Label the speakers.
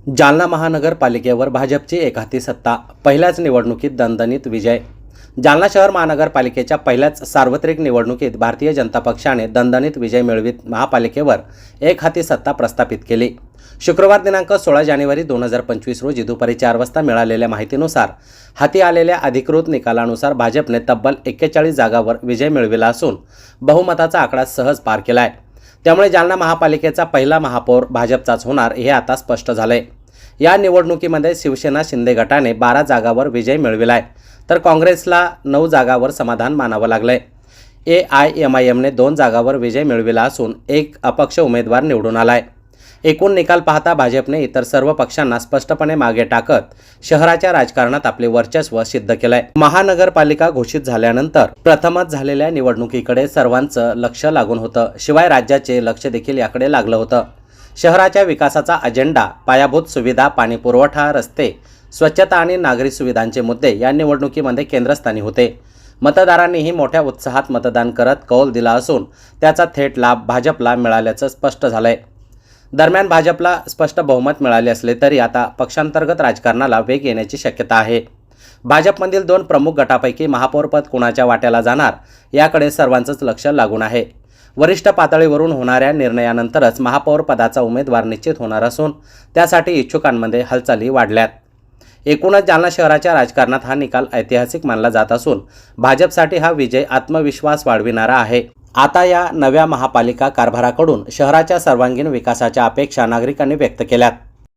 Speaker 1: जालना महानगरपालिकेवर भाजपची एकहाती सत्ता, पहिल्याच निवडणुकीत दणदणीत विजय। जालना शहर महानगरपालिकेच्या पहिल्याच सार्वत्रिक निवडणुकीत भारतीय जनता पक्षाने दणदणीत विजय मिळवित महापालिकेवर एकहाती सत्ता प्रस्थापित केली। शुक्रवार दिनांक 16 जानेवारी 2025 रोजी दुपारी 4 वाजता मिळालेल्या माहितीनुसार हाती आलेल्या अधिकृत निकालानुसार भाजपने तब्बल 41 जागांवर विजय मिळविला असून बहुमताचा आकडा सहज पार केलाय। त्यामुळे जालना महापालिकेचा पहिला महापौर भाजपचाच होणार हे आता स्पष्ट झाले। या निवडणुकीमध्ये शिवसेना शिंदे गटाने 12 जागांवर विजय मिळविलाय, तर काँग्रेसला 9 जागांवर समाधान मानावं लागलंय। AIMIMने 2 जागांवर विजय मिळविला असून एक अपक्ष उमेदवार निवडून आलाय। एकूण निकाल पाहता भाजपने इतर सर्व पक्षांना स्पष्टपणे मागे टाकत शहराच्या राजकारणात आपले वर्चस्व सिद्ध केलंय। महानगरपालिका घोषित झाल्यानंतर प्रथमच झालेल्या निवडणुकीकडे सर्वांचं लक्ष लागून होतं, शिवाय राज्याचे लक्ष देखील याकडे लागलं होतं। शहराच्या विकासाचा अजेंडा, पायाभूत सुविधा, पाणी पुरवठा, रस्ते, स्वच्छता आणि नागरी सुविधांचे मुद्दे या निवडणुकीमध्ये केंद्रस्थानी होते। मतदारांनीही मोठ्या उत्साहात मतदान करत कौल दिला असून त्याचा थेट लाभ भाजपला मिळाल्याचं स्पष्ट झालंय। दरम्यान भाजपला स्पष्ट बहुमत मिळाले असले तरी आता पक्षांतर्गत राजकारणाला वेग येण्याची शक्यता आहे। भाजपमधील 2 प्रमुख गटापैकी महापौरपद कुणाच्या वाट्याला जाणार याकडे सर्वांचंच लक्ष लागून आहे। वरिष्ठ पातळीवरून होणाऱ्या निर्णयानंतरच महापौर पदाचा उमेदवार निश्चित होणार असून त्यासाठी इच्छुकांमध्ये हालचाली वाढल्यात। एकूणच जालना शहराच्या राजकारणात हा निकाल ऐतिहासिक मानला जात असून भाजपसाठी हा विजय आत्मविश्वास वाढविणारा आहे। आता या नव्या महापालिका कारभाराकडून शहराच्या सर्वांगीण विकासाच्या अपेक्षा नागरिकांनी व्यक्त केल्यात।